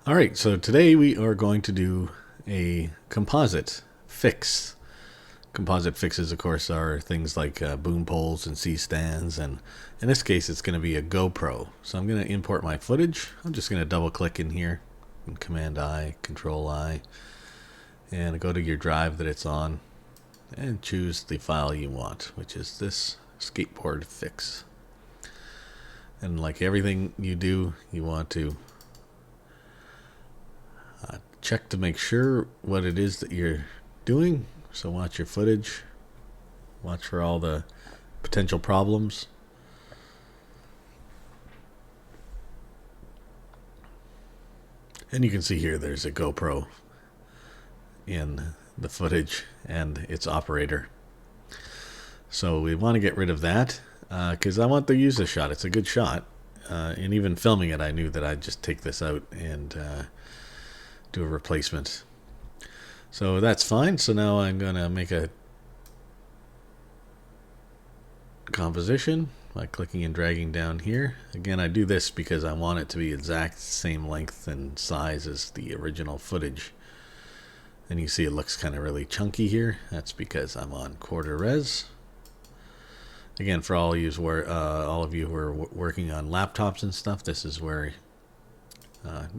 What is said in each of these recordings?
All right, so today we are going to do a composite fix. Composite fixes, of course, are things like boom poles and C-stands, and in this case it's going to be a GoPro. So I'm going to import my footage. I'm just going to double click in here, and Command-I, Control-I, and go to your drive that it's on, and choose the file you want, which is this skateboard fix. And like everything you do, you want to check to make sure what it is that you're doing. So watch your footage, watch for all the potential problems. And you can see here there's a GoPro in the footage and its operator. So we want to get rid of that because I want to use this shot. It's a good shot. And even filming it, I knew that I'd just take this out and do a replacement. So that's fine. So now I'm going to make a composition by clicking and dragging down here. Again, I do this because I want it to be exact same length and size as the original footage. And you see it looks kind of really chunky here. That's because I'm on quarter res. Again, for all of you who are working on laptops and stuff, this is where,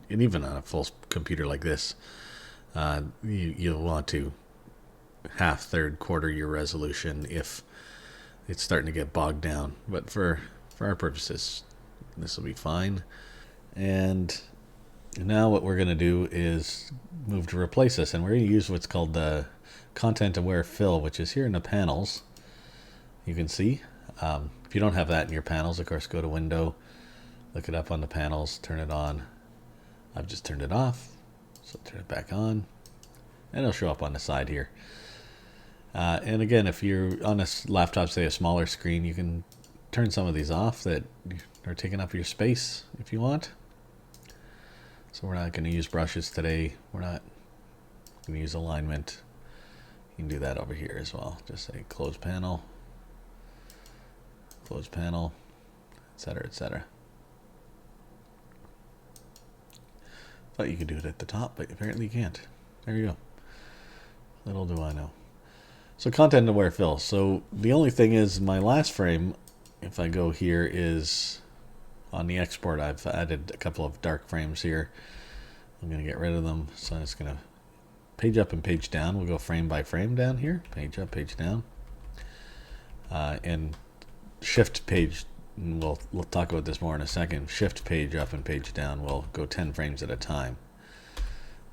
and even on a full computer like this, you'll want to half, third, quarter your resolution if it's starting to get bogged down. But for our purposes, this will be fine. And now what we're going to do is move to replace this, and we're going to use what's called the content aware fill, which is here in the panels. You can see if you don't have that in your panels, of course, go to Window, look it up on the panels, turn it on. I've just turned it off, so turn it back on, and it'll show up on the side here. And again, if you're on a laptop, say a smaller screen, you can turn some of these off that are taking up your space if you want. So we're not going to use brushes today. We're not going to use alignment. You can do that over here as well. Just say close panel, etc., etc. Thought you could do it at the top, but apparently you can't. There you go. Little do I know. So content aware fill. So the only thing is my last frame, if I go here, is on the export. I've added a couple of dark frames here. I'm going to get rid of them. So I'm just going to page up and page down. We'll go frame by frame down here. Page up, page down. And shift page, we'll talk about this more in a second. Shift page up and page down. We'll go 10 frames at a time.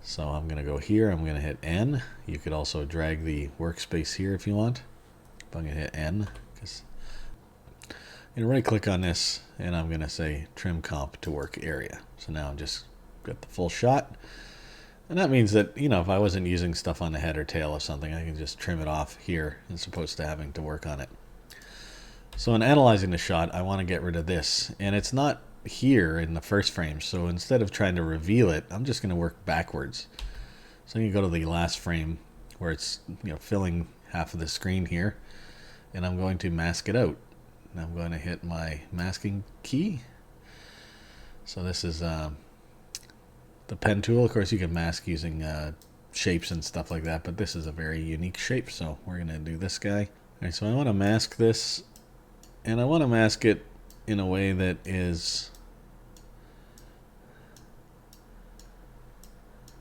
So I'm going to go here. I'm going to hit N. You could also drag the workspace here if you want. But I'm going to hit N. I'm going to right click on this, and I'm going to say trim comp to work area. So now I'm just got the full shot. And that means that, you know, if I wasn't using stuff on the head or tail of something, I can just trim it off here as opposed to having to work on it. So in analyzing the shot, I want to get rid of this. And it's not here in the first frame. So instead of trying to reveal it, I'm just going to work backwards. So you go to the last frame where it's, you know, filling half of the screen here. And I'm going to mask it out. And I'm going to hit my masking key. So this is the pen tool. Of course, you can mask using shapes and stuff like that, but this is a very unique shape. So we're going to do this guy. All right, so I want to mask this. And I want to mask it in a way that is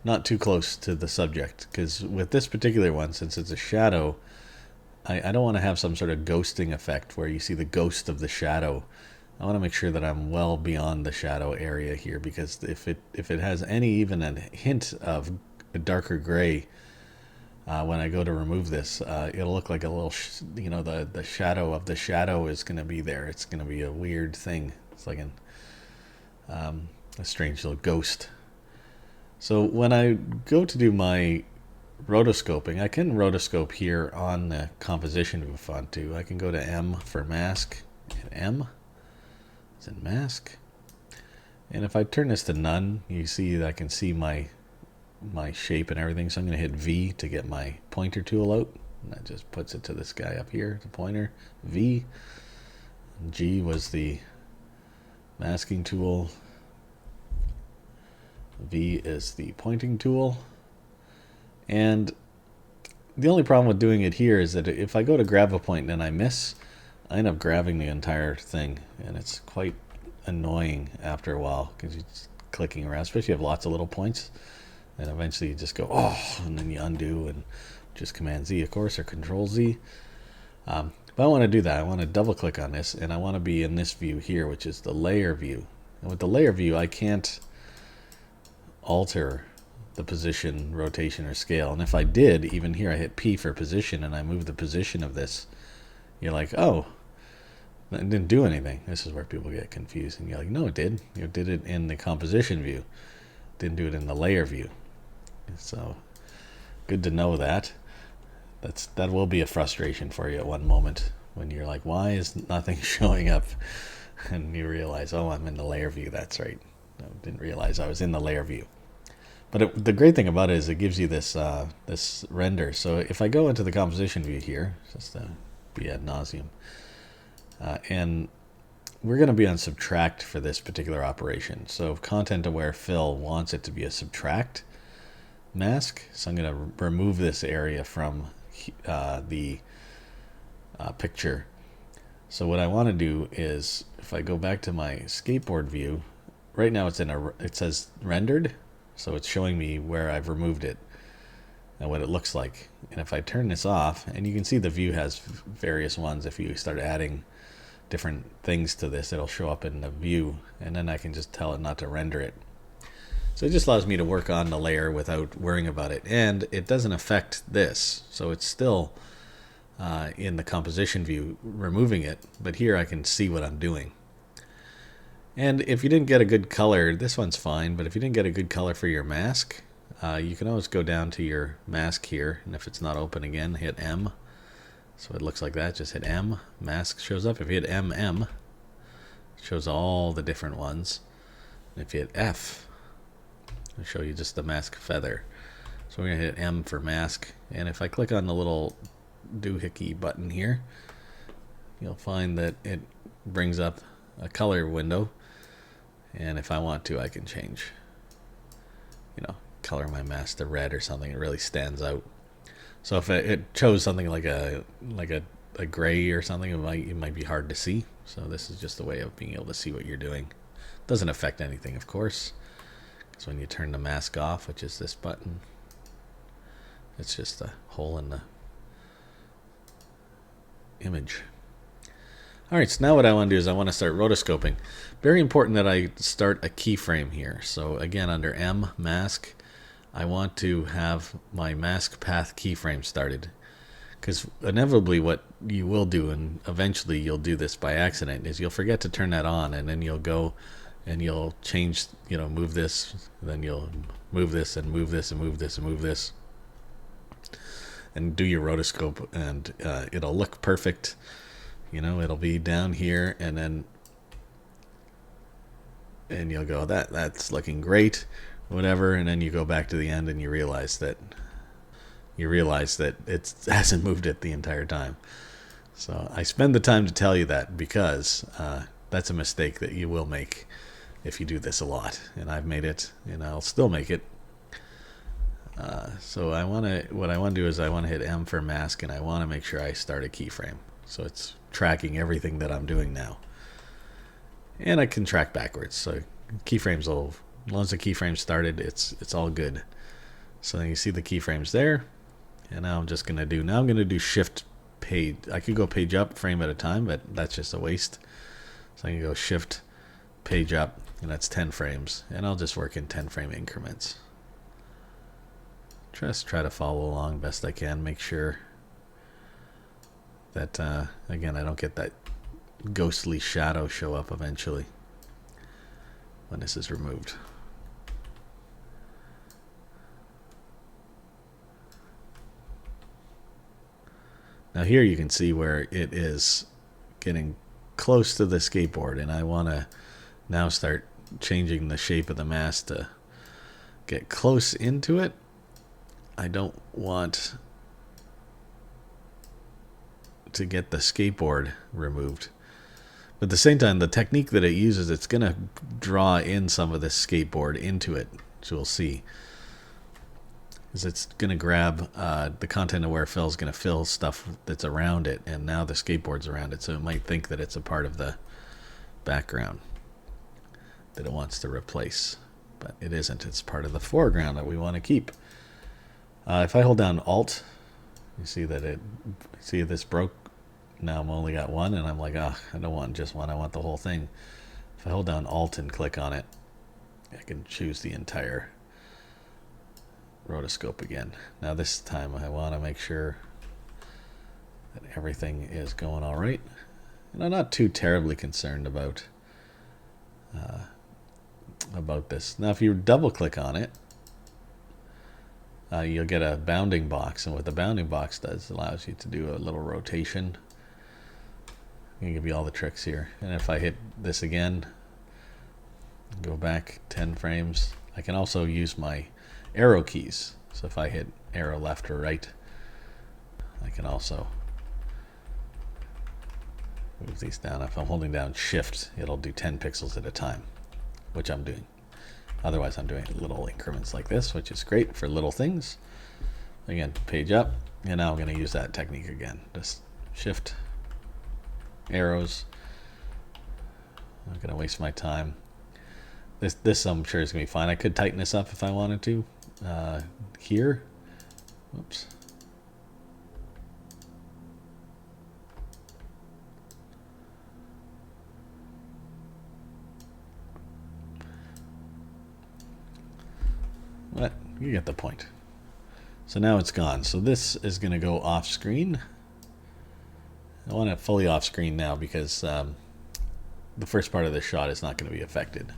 not too close to the subject. Because with this particular one, since it's a shadow, I don't want to have some sort of ghosting effect where you see the ghost of the shadow. I want to make sure that I'm well beyond the shadow area here, because if it has even a hint of a darker gray, when I go to remove this, it'll look like a little, the shadow of the shadow is going to be there. It's going to be a weird thing. It's like a strange little ghost. So when I go to do my rotoscoping, I can rotoscope here on the composition if I want to. I can go to M for mask, and M is in mask. And if I turn this to none, you see that I can see my shape and everything. So I'm going to hit V to get my pointer tool out. And that just puts it to this guy up here, the pointer. V. And G was the masking tool. V is the pointing tool. And the only problem with doing it here is that if I go to grab a point and I miss, I end up grabbing the entire thing, and it's quite annoying after a while because you're just clicking around, especially if you have lots of little points, and eventually you just go, oh, and then you undo and just Command Z, of course, or Control Z. But I want to do that. I want to double click on this, and I want to be in this view here, which is the layer view. And with the layer view, I can't alter the position, rotation, or scale. And if I did, even here I hit P for position and I move the position of this, you're like, oh, it didn't do anything. This is where people get confused. And you're like, no, it did. You did it in the composition view. Didn't do it in the layer view. So good to know that. That will be a frustration for you at one moment when you're like, why is nothing showing up? And you realize, oh, I'm in the layer view. That's right. I didn't realize I was in the layer view. But the great thing about it is it gives you this this render. So if I go into the composition view here, just to be ad nauseum, and we're going to be on subtract for this particular operation. So content aware fill wants it to be a subtract mask. So I'm going to remove this area from the picture. So what I want to do is, if I go back to my skateboard view, right now it says rendered. So it's showing me where I've removed it and what it looks like. And if I turn this off, and you can see the view has various ones. If you start adding different things to this, it'll show up in the view, and then I can just tell it not to render it. So it just allows me to work on the layer without worrying about it. And it doesn't affect this. So it's still in the composition view removing it, but here I can see what I'm doing. And if you didn't get a good color, this one's fine, but if you didn't get a good color for your mask, you can always go down to your mask here, and if it's not open again, hit M. So it looks like that, just hit M, mask shows up. If you hit M, it shows all the different ones. And if you hit F, it'll show you just the mask feather. So we're going to hit M for mask, and if I click on the little doohickey button here, you'll find that it brings up a color window. And if I want to, I can change, color my mask to red or something. It really stands out. So if it chose something like a gray or something, it might be hard to see. So this is just a way of being able to see what you're doing. Doesn't affect anything, of course, because when you turn the mask off, which is this button, it's just a hole in the image. Alright, so now what I want to do is I want to start rotoscoping. Very important that I start a keyframe here. So again, under M, mask, I want to have my mask path keyframe started. Because inevitably what you will do, and eventually you'll do this by accident, is you'll forget to turn that on, and then you'll go and you'll change, move this, then you'll move this and move this and move this and move this. And do your rotoscope, and it'll look perfect. It'll be down here, and you'll go, that's looking great, whatever, and then you go back to the end and you realize that it hasn't moved it the entire time. So I spend the time to tell you that because that's a mistake that you will make if you do this a lot, and I've made it, and I'll still make it. So what I want to do is I want to hit M for mask, and I want to make sure I start a keyframe. So it's tracking everything that I'm doing now. And I can track backwards. So keyframes will, as long as the keyframe started, it's all good. So then you see the keyframes there. And now I'm just going to do shift page. I could go page up frame at a time, but that's just a waste. So I can go shift page up, and that's 10 frames. And I'll just work in 10 frame increments. Just try to follow along best I can. Make sure that, again, I don't get that ghostly shadow show up eventually when this is removed. Now here you can see where it is getting close to the skateboard, and I want to now start changing the shape of the mask to get close into it. I don't want to get the skateboard removed. But at the same time, the technique that it uses, it's going to draw in some of this skateboard into it. which we'll see, is it's going to grab the content aware fill is going to fill stuff that's around it, and now the skateboard's around it, so it might think that it's a part of the background that it wants to replace, but it isn't. It's part of the foreground that we want to keep. If I hold down Alt, you see that see this broke. Now I'm only got one, and I'm like, I don't want just one, I want the whole thing. If I hold down Alt and click on it, I can choose the entire rotoscope again. Now this time I want to make sure that everything is going all right. And I'm not too terribly concerned about this. Now if you double click on it, you'll get a bounding box, and what the bounding box does, allows you to do a little rotation. I can give you all the tricks here. And if I hit this again, go back 10 frames, I can also use my arrow keys. So if I hit arrow left or right, I can also move these down. If I'm holding down Shift, it'll do 10 pixels at a time, which I'm doing. Otherwise, I'm doing little increments like this, which is great for little things. Again, page up, and now I'm going to use that technique again. Just Shift, arrows. I'm not going to waste my time. This I'm sure is going to be fine. I could tighten this up if I wanted to. Here, whoops. What? You get the point. So now it's gone. So this is going to go off screen. I want it fully off screen now because the first part of this shot is not going to be affected.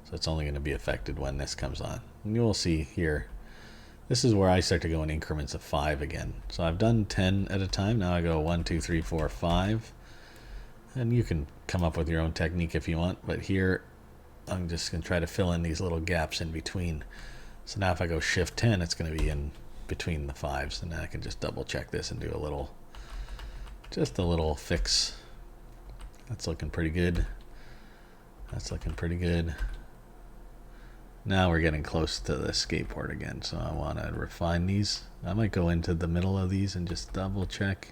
So it's only going to be affected when this comes on. And you will see here, this is where I start to go in increments of 5 again. So I've done 10 at a time. Now I go 1, 2, 3, 4, 5. And you can come up with your own technique if you want. But here, I'm just going to try to fill in these little gaps in between. So now if I go Shift 10, it's going to be in between the 5s. And then I can just double check this and do a little, just a little fix. That's looking pretty good. That's looking pretty good. Now we're getting close to the skateboard again, so I want to refine these. I might go into the middle of these and just double check.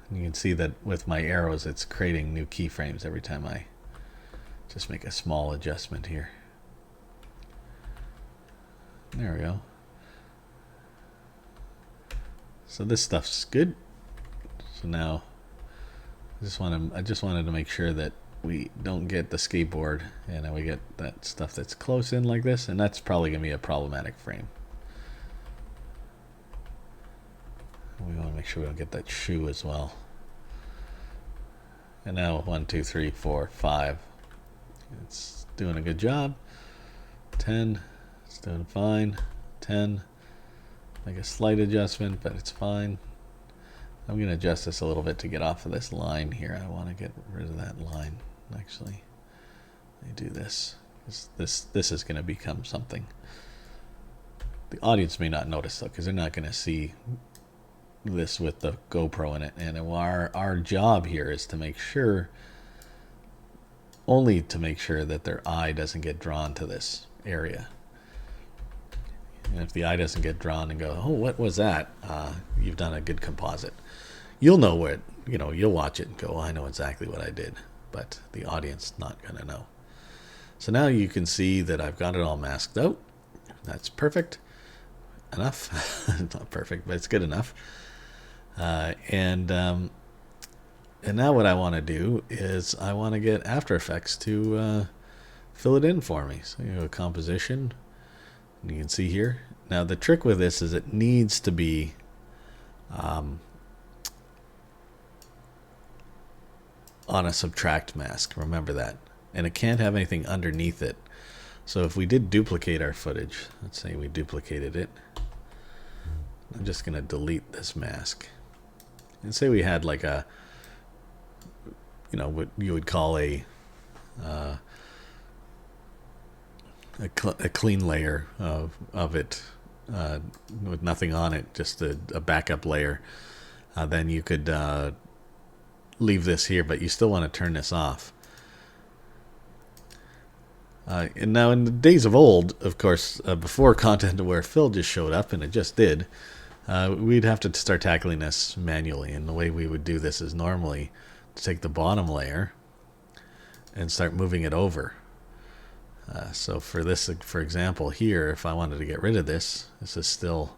And you can see that with my arrows, it's creating new keyframes every time I just make a small adjustment here. There we go. So this stuff's good. So now I just wanted to make sure that we don't get the skateboard and then we get that stuff that's close in like this, and that's probably going to be a problematic frame. We want to make sure we don't get that shoe as well. And now 1, 2, 3, 4, 5. It's doing a good job. 10. It's doing fine. 10. Make a slight adjustment, but it's fine. I'm going to adjust this a little bit to get off of this line here. I want to get rid of that line. Actually, let me do this. This is going to become something. The audience may not notice though, because they're not going to see this with the GoPro in it. And our job here is to make sure, only to make sure that their eye doesn't get drawn to this area. And if the eye doesn't get drawn and go, oh, what was that? You've done a good composite. You'll know what, you'll watch it and go, oh, I know exactly what I did. But the audience not going to know. So now you can see that I've got it all masked out. That's perfect. Enough. Not perfect, but it's good enough. And now what I want to do is I want to get After Effects to fill it in for me. So you go composition. And you can see here. Now the trick with this is it needs to be on a subtract mask. Remember that. And it can't have anything underneath it. So if we did duplicate our footage, let's say we duplicated it, I'm just going to delete this mask. And say we had like a, what you would call a clean layer of it with nothing on it, just a backup layer. Then you could leave this here, but you still want to turn this off. And now in the days of old, of course, before content-aware fill just showed up, and it just did, we'd have to start tackling this manually. And the way we would do this is normally to take the bottom layer and start moving it over. So for this, for example, here, if I wanted to get rid of this, this is still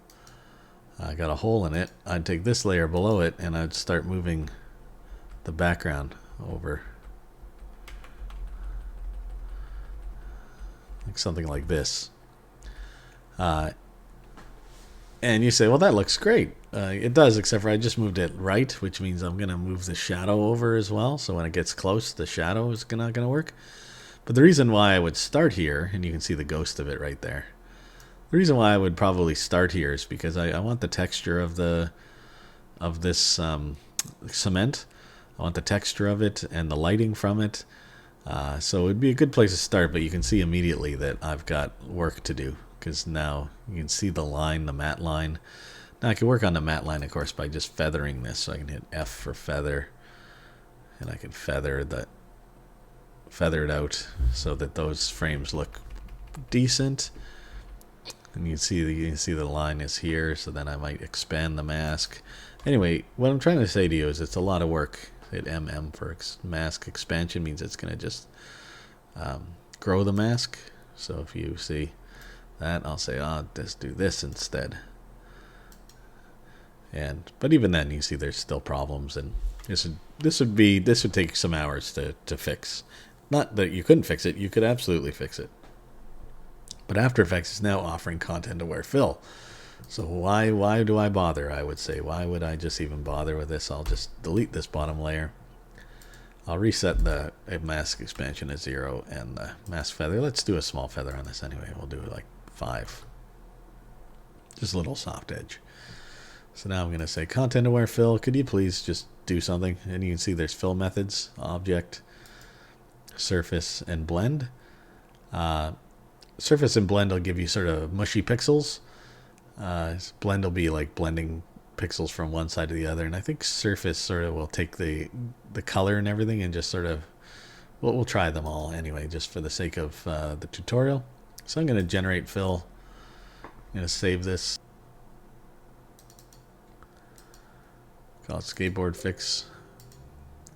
got a hole in it. I'd take this layer below it and I'd start moving the background over. Like something like this. And you say, well, that looks great. It does, except for I just moved it right, which means I'm going to move the shadow over as well. So when it gets close, the shadow is not going to work. But the reason why I would start here, and you can see the ghost of it right there. The reason why I would probably start here is because I want the texture of this cement. I want the texture of it and the lighting from it. So it'd be a good place to start, but you can see immediately that I've got work to do, because now you can see the line, the matte line. Now I can work on the matte line, of course, by just feathering this. So I can hit F for feather, and I can feather it out so that those frames look decent. And you can see the line is here, so then I might expand the mask. Anyway, what I'm trying to say to you is it's a lot of work. Hit MM for mask expansion means it's going to just grow the mask. So if you see that, I'll say, oh, just do this instead. But even then, you see there's still problems, and this would take some hours to fix. Not that you couldn't fix it; you could absolutely fix it. But After Effects is now offering content-aware fill. So why do I bother, I would say? Why would I just even bother with this? I'll just delete this bottom layer. I'll reset the mask expansion to 0 and the mask feather. Let's do a small feather on this anyway. We'll do like 5. Just a little soft edge. So now I'm going to say content-aware fill. Could you please just do something? And you can see there's fill methods, object, surface, and blend. Surface and blend will give you sort of mushy pixels. Blend will be like blending pixels from one side to the other, and I think surface sort of will take the color and everything and just sort of, well, we'll try them all anyway, just for the sake of the tutorial. So I'm going to generate fill. I'm going to save this. Call it skateboard fix.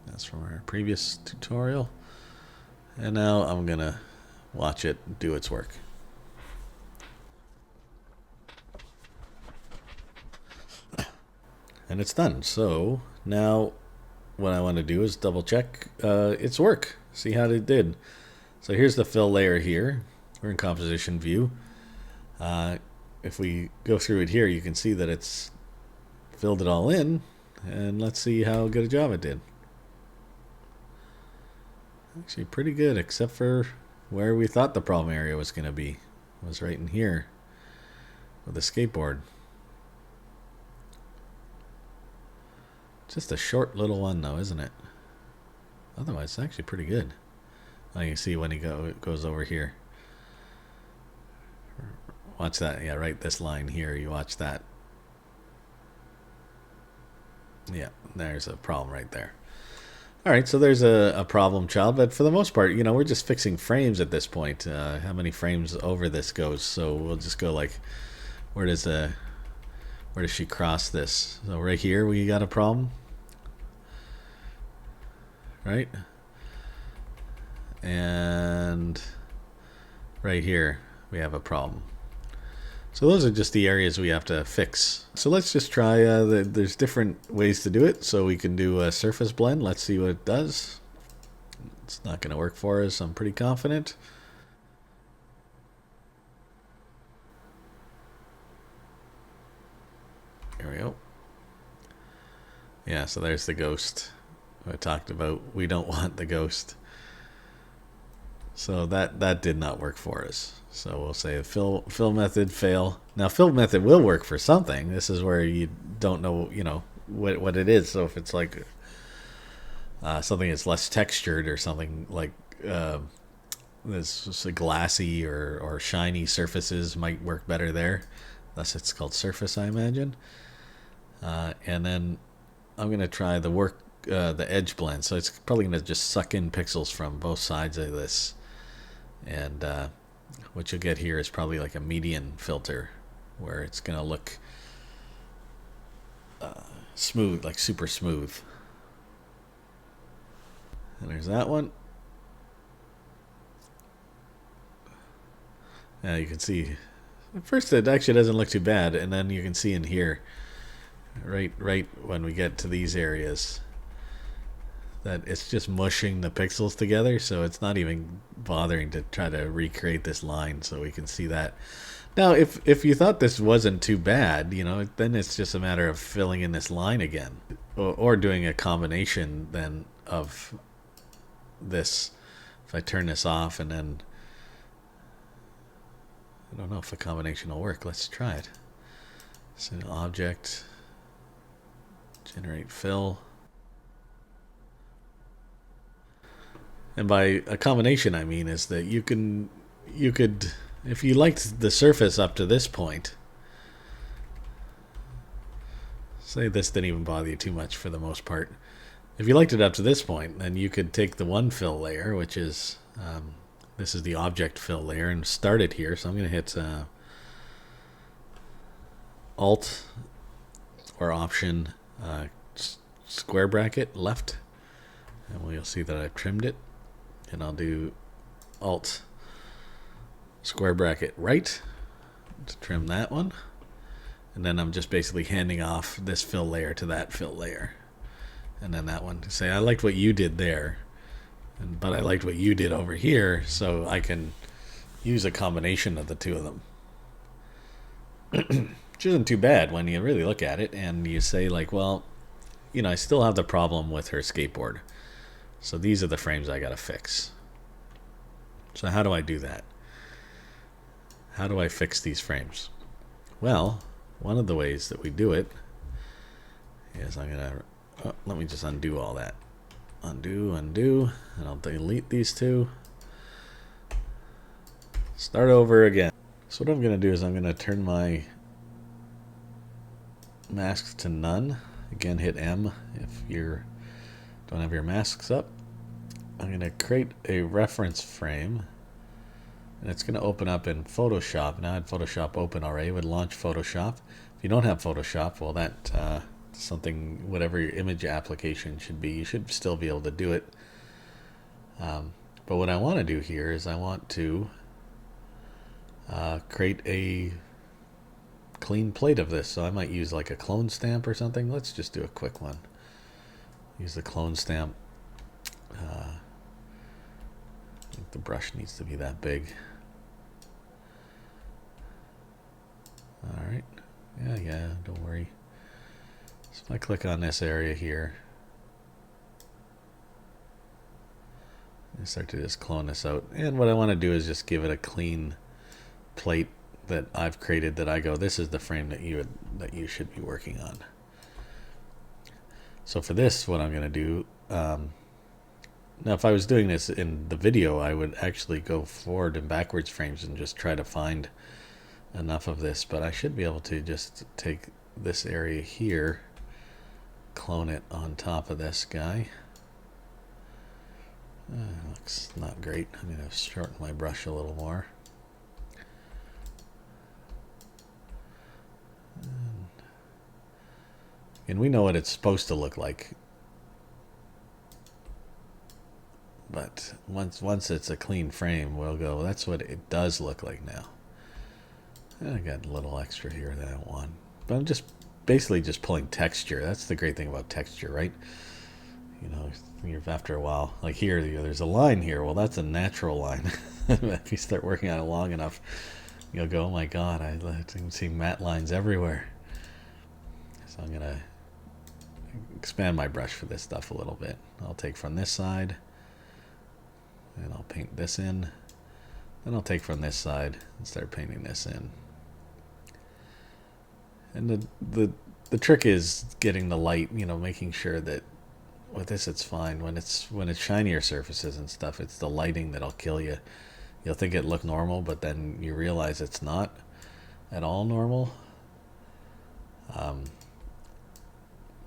That's from our previous tutorial. And now I'm going to watch it do its work. And it's done. So now what I want to do is double check its work. See how it did. So here's the fill layer here. We're in composition view. If we go through it here, you can see that it's filled it all in. And let's see how good a job it did. Actually pretty good, except for where we thought the problem area was going to be. It was right in here with the skateboard. Just a short little one though, isn't it? Otherwise, it's actually pretty good. Now you can see when he goes over here. Watch that. Yeah, right, this line here. You watch that. Yeah, there's a problem right there. All right, so there's a problem child, but for the most part, you know, we're just fixing frames at this point. How many frames over this goes? So we'll just go like, where does she cross this? So right here we got a problem, right? And right here we have a problem. So those are just the areas we have to fix. So let's just try, there's different ways to do it. So we can do a surface blend. Let's see what it does. It's not going to work for us, I'm pretty confident. Here we go. Yeah, so there's the ghost I talked about. We don't want the ghost. So that did not work for us. So we'll say fill method fail. Now fill method will work for something. This is where you don't know, you know, what it is. So if it's like something that's less textured or something like this just a glassy or shiny surfaces might work better there. Thus it's called surface, I imagine. And then I'm going to try the edge blend. So it's probably going to just suck in pixels from both sides of this And what you'll get here is probably like a median filter, where it's going to look smooth, like super smooth. And there's that one. Now you can see, at first it actually doesn't look too bad, and then you can see in here, right when we get to these areas, that it's just mushing the pixels together, so it's not even bothering to try to recreate this line, so we can see that. Now, if you thought this wasn't too bad, you know, then it's just a matter of filling in this line again, or doing a combination then of this. If I turn this off and then, I don't know if the combination will work. Let's try it. So object, generate fill. And by a combination, I mean is that you could, if you liked the surface up to this point, say this didn't even bother you too much for the most part. If you liked it up to this point, then you could take the one fill layer, which is, this is the object fill layer, and start it here. So I'm going to hit Alt or Option square bracket left, and you'll see that I've trimmed it. And I'll do Alt square bracket right to trim that one. And then I'm just basically handing off this fill layer to that fill layer. And then that one to say, I liked what you did there, but I liked what you did over here, so I can use a combination of the two of them. Which isn't too bad when you really look at it and you say, like, well, you know, I still have the problem with her skateboard. So these are the frames I gotta fix. So how do I do that? How do I fix these frames? Well, one of the ways that we do it is I'm gonna, let me just undo all that. Undo, and I'll delete these two. Start over again. So what I'm gonna do is I'm gonna turn my masks to none. Again, hit M if you're don't have your masks up. I'm going to create a reference frame, and it's going to open up in Photoshop. Now I had Photoshop open already. It would launch Photoshop. If you don't have Photoshop, well, that something, whatever your image application should be, you should still be able to do it. But what I want to do here is I want to create a clean plate of this. So I might use like a clone stamp or something. Let's just do a quick one. Use the clone stamp. I think the brush needs to be that big. Alright. Yeah, don't worry. So if I click on this area here, I start to just clone this out. And what I want to do is just give it a clean plate that I've created that I go, this is the frame that you should be working on. So for this, what I'm going to do, now if I was doing this in the video, I would actually go forward and backwards frames and just try to find enough of this, but I should be able to just take this area here, clone it on top of this guy. Looks not great. I'm going to shorten my brush a little more. And we know what it's supposed to look like. But once it's a clean frame, we'll go, that's what it does look like now. And I got a little extra here that I don't want. But I'm just basically just pulling texture. That's the great thing about texture, right? You know, after a while, like here, there's a line here. Well, that's a natural line. If you start working on it long enough, you'll go, oh my God, I can see matte lines everywhere. So I'm going to expand my brush for this stuff a little bit. I'll take from this side, and I'll paint this in. Then I'll take from this side and start painting this in. And the trick is getting the light, you know, making sure that with this it's fine. When it's shinier surfaces and stuff, it's the lighting that'll kill you. You'll think it look normal, but then you realize it's not at all normal.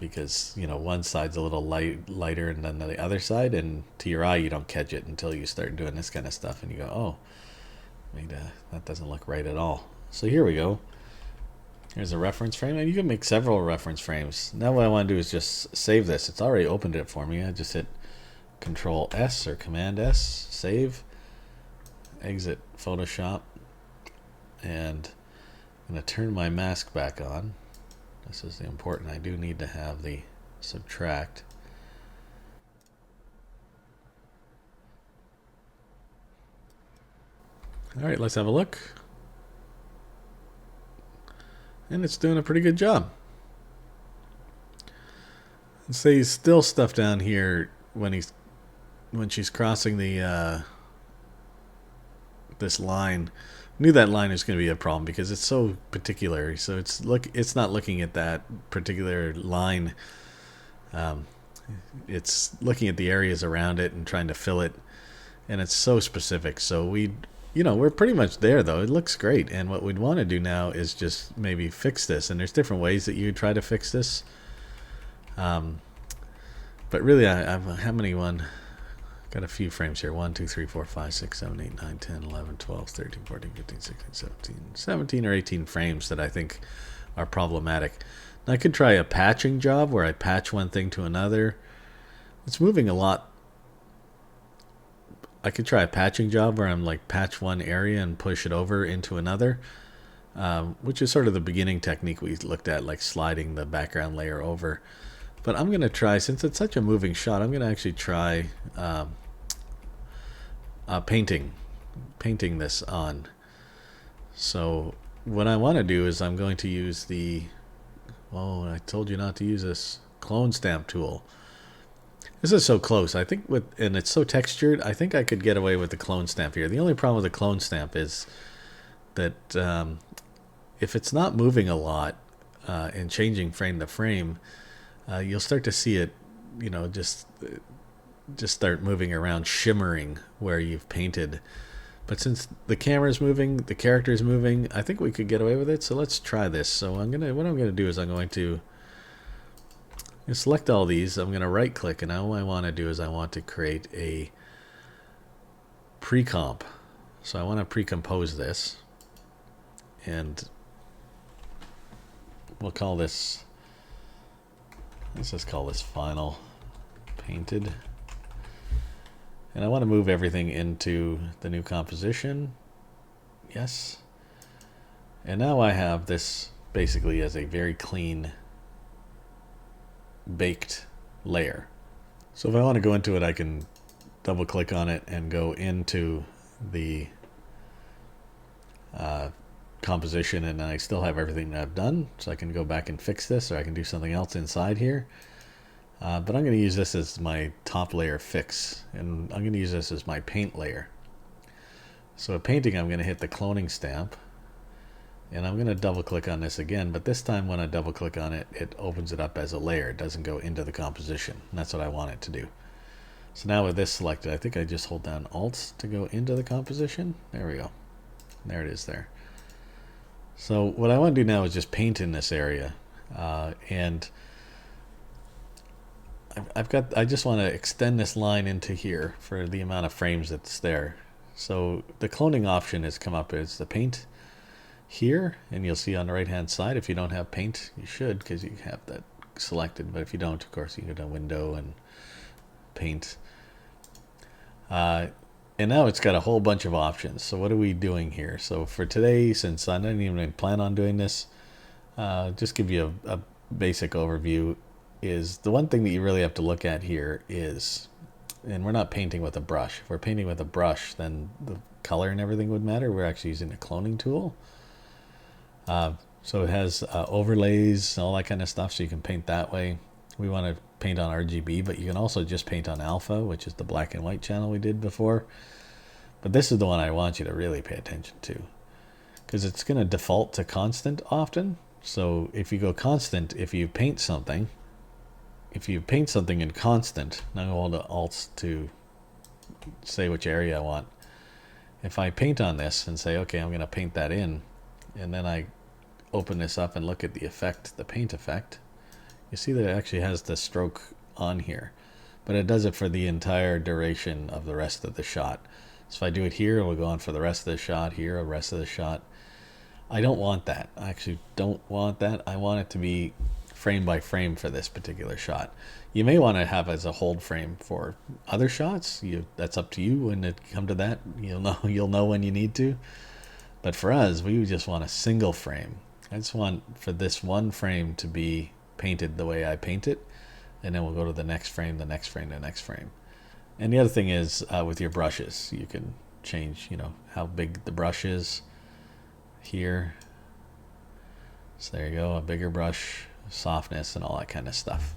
because, you know, one side's a little lighter than the other side, and to your eye you don't catch it until you start doing this kind of stuff and you go, oh, wait, that doesn't look right at all. So here we go. Here's a reference frame, and you can make several reference frames. Now what I want to do is just save this. It's already opened it for me. I just hit Control S or Command S, save, exit Photoshop, and I'm going to turn my mask back on. This is the important. I do need to have the subtract. All right, let's have a look. And it's doing a pretty good job. Let's say still stuff down here when she's crossing the this line. Knew that line was going to be a problem because it's so particular. So it's not looking at that particular line. It's looking at the areas around it and trying to fill it, and it's so specific. So we're pretty much there though. It looks great, and what we'd want to do now is just maybe fix this. And there's different ways that you try to fix this. But really, I've how many got a few frames here. 1, 2, 3, 4, 5, 6, 7, 8, 9, 10, 11, 12, 13, 14, 15, 16, 17 or 18 frames that I think are problematic. Now, I could try a patching job where I patch one thing to another. It's moving a lot. I could try a patching job where I'm like patch one area and push it over into another, which is sort of the beginning technique we looked at, like sliding the background layer over. But I'm going to try, since it's such a moving shot, I'm going to actually try painting this on. So what I want to do is I'm going to use I told you not to use this clone stamp tool. This is so close. I think and it's so textured, I think I could get away with the clone stamp here. The only problem with the clone stamp is that if it's not moving a lot and changing frame to frame, you'll start to see it, just start moving around, shimmering where you've painted. But since the camera's moving, the character's moving, I think we could get away with it. So let's try this. So what I'm gonna do is I'm going to select all these. I'm gonna right click, and now what I want to do is I want to create a pre-comp. So I want to pre-compose this, and we'll call this, let's just call this final painted. And I want to move everything into the new composition. Yes. And now I have this basically as a very clean baked layer. So if I want to go into it, I can double click on it and go into the composition, and I still have everything that I've done. So I can go back and fix this, or I can do something else inside here. But I'm going to use this as my top layer fix, and I'm going to use this as my paint layer. So painting, I'm going to hit the cloning stamp, and I'm going to double click on this again, but this time when I double click on it, it opens it up as a layer. It doesn't go into the composition, and that's what I want it to do. So now with this selected, I think I just hold down Alt to go into the composition. There we go. There it is there. So what I want to do now is just paint in this area, and I just want to extend this line into here for the amount of frames that's there. So the cloning option has come up as the paint here, and you'll see on the right hand side, if you don't have paint, you should, because you have that selected, but if you don't, of course, you go to window and paint. And now it's got a whole bunch of options. So what are we doing here? So for today, since I didn't even plan on doing this, just give you a basic overview. Is the one thing that you really have to look at here is, and we're not painting with a brush. If we're painting with a brush, then the color and everything would matter. We're actually using a cloning tool. So it has overlays, all that kind of stuff, so you can paint that way. We want to paint on RGB, but you can also just paint on alpha, which is the black and white channel we did before. But this is the one I want you to really pay attention to, because it's going to default to constant often. So if you go constant, if you paint something in constant, now I'll hold the Alt to say which area I want. If I paint on this and say, okay, I'm going to paint that in, and then I open this up and look at the effect, the paint effect, You see that it actually has the stroke on here, but it does it for the entire duration of the rest of the shot. So if I do it here, it will go on for the rest of the shot, here, the rest of the shot. I don't want that. I actually don't want that. I want it to be frame by frame for this particular shot. You may want to have as a hold frame for other shots. That's up to you when it come to that. You'll know when you need to. But for us, we just want a single frame. I just want for this one frame to be painted the way I paint it, and then we'll go to the next frame, the next frame, the next frame. And the other thing is with your brushes, you can change, how big the brush is here. So there you go, a bigger brush, softness, and all that kind of stuff.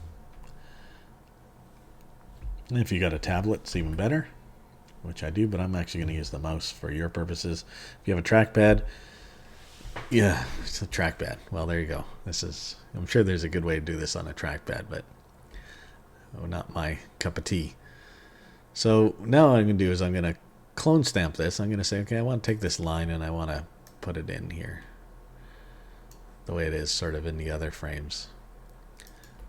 And if you got a tablet, it's even better, which I do, but I'm actually going to use the mouse for your purposes. If you have a trackpad, yeah, it's a trackpad. Well, there you go. I'm sure there's a good way to do this on a trackpad, but not my cup of tea. So now what I'm going to do is I'm going to clone stamp this. I'm going to say, okay, I want to take this line and I want to put it in here the way it is sort of in the other frames.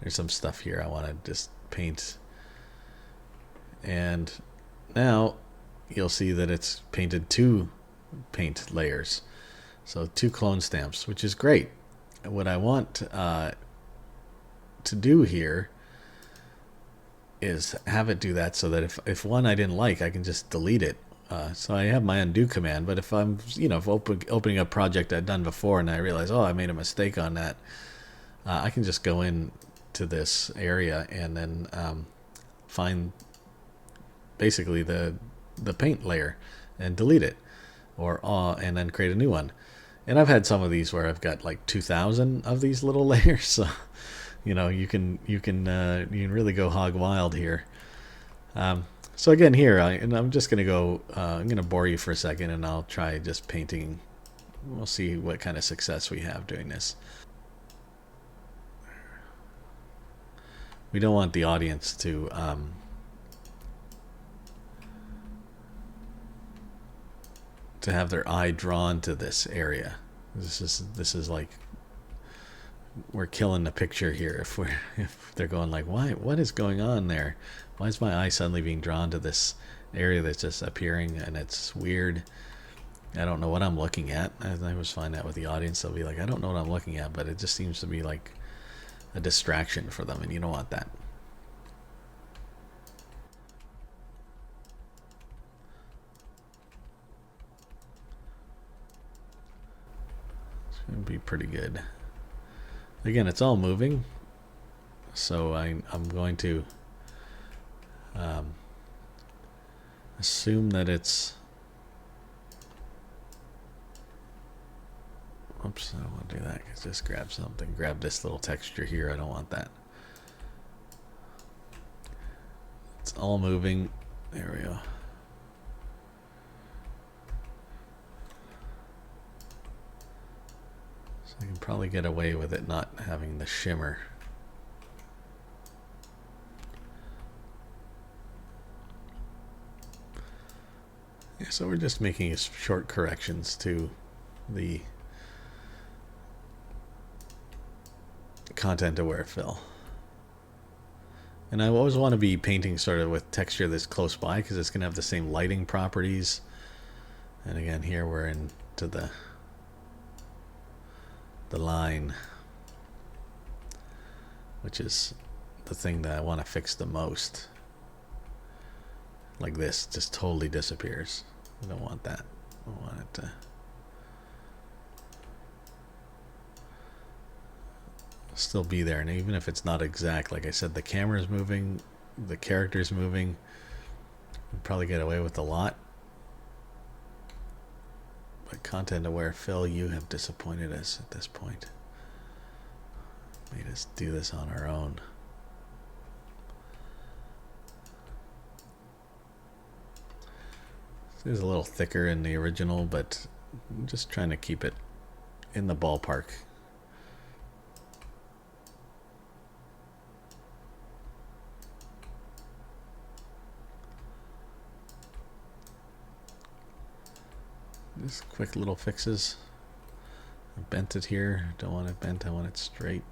There's some stuff here I want to just paint. And now you'll see that it's painted 2 paint layers. So 2 clone stamps, which is great. What I want to do here is have it do that so that if one I didn't like, I can just delete it. So I have my undo command, but if I'm, opening a project I've done before and I realize, I made a mistake on that, I can just go in to this area and then find basically the paint layer and delete it, and then create a new one. And I've had some of these where I've got like 2,000 of these little layers, so you can really go hog wild here. So again here, I'm just gonna go. I'm gonna bore you for a second, and I'll try just painting. We'll see what kind of success we have doing this. We don't want the audience to have their eye drawn to this area. This is like we're killing the picture here if they're going like, what is going on there? Why is my eye suddenly being drawn to this area that's just appearing and it's weird? I don't know what I'm looking at. I always find that with the audience, they'll be like, I don't know what I'm looking at, but it just seems to be like a distraction for them, and you don't want that. It's going to be pretty good. Again, it's all moving, so I'm going to assume that it's. Oops, I don't want to do that. Just grab something. Grab this little texture here. I don't want that. It's all moving. There we go. So I can probably get away with it not having the shimmer. Yeah, so we're just making short corrections to the content aware fill. And I always want to be painting sort of with texture that's close by because it's going to have the same lighting properties. And again, here we're into the line, which is the thing that I want to fix the most. Like this just totally disappears. I don't want that. I want it to still be there, and even if it's not exact, like I said, the camera's moving, the character's moving. We'll probably get away with a lot. But content aware fill, you have disappointed us at this point. Made us do this on our own. It is a little thicker in the original, but I'm just trying to keep it in the ballpark. Just quick little fixes. I bent it here. Don't want it bent. I want it straight.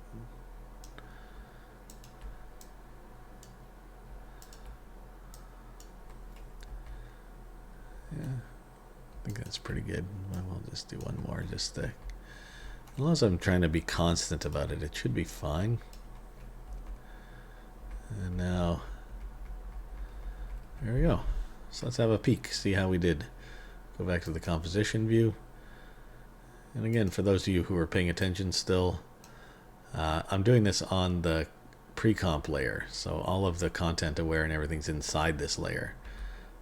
that's pretty good. We'll just do one more, just to, unless I'm trying to be constant about it, it should be fine. And now, there we go. So let's have a peek, see how we did. Go back to the composition view. And again, for those of you who are paying attention still, I'm doing this on the pre-comp layer. So all of the content aware and everything's inside this layer.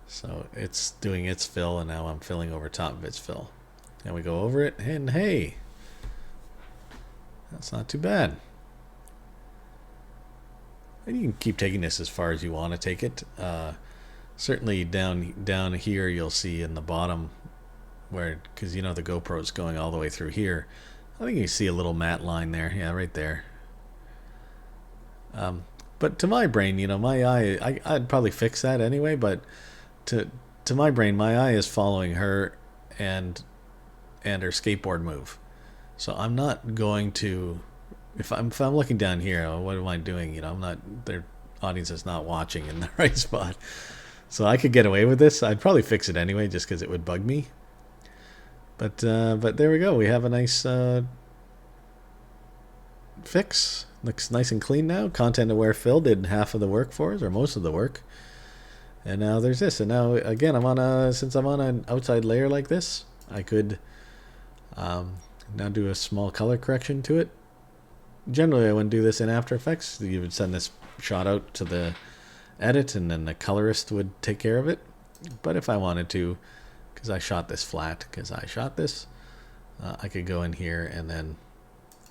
So it's doing its fill, and now I'm filling over top of its fill. And we go over it, and hey, that's not too bad. And you can keep taking this as far as you want to take it. Certainly down here you'll see in the bottom where, because you know the GoPro is going all the way through here. I think you see a little matte line there. Yeah, right there. But to my brain, you know, my eye, I'd probably fix that anyway, but to my brain, my eye is following her and her skateboard move. So I'm not going to, if I'm looking down here, what am I doing? You know, I'm not, their audience is not watching in the right spot. So I could get away with this. I'd probably fix it anyway, just because it would bug me. But there we go. We have a nice fix. Looks nice and clean now. Content aware fill did half of the work for us, or most of the work. And now there's this. And now again, since I'm on an outside layer like this, I could now do a small color correction to it. Generally, I wouldn't do this in After Effects. You would send this shot out to the edit, and then the colorist would take care of it. But if I wanted to, because I shot this flat, I could go in here and then,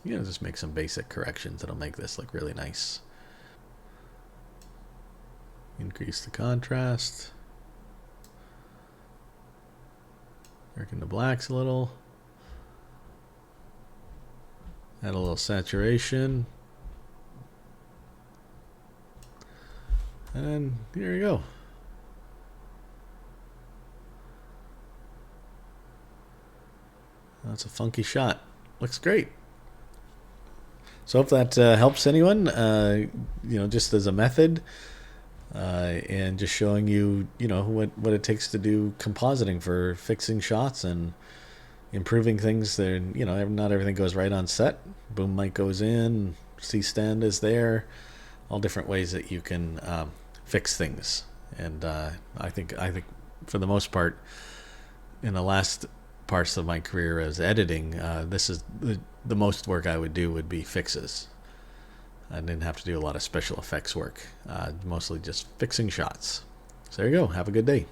you know, just make some basic corrections that'll make this look really nice. Increase the contrast. Working the blacks a little. Add a little saturation. And here you go. That's a funky shot. Looks great. So hope that helps anyone, you know, just as a method, and just showing you, you know, what it takes to do compositing for fixing shots and improving things. There, you know, not everything goes right on set. Boom mic goes in, C-stand is there, all different ways that you can fix things. And I think for the most part, in the last parts of my career as editing, this is the most work I would do would be fixes. I didn't have to do a lot of special effects work, mostly just fixing shots. So there you go. Have a good day.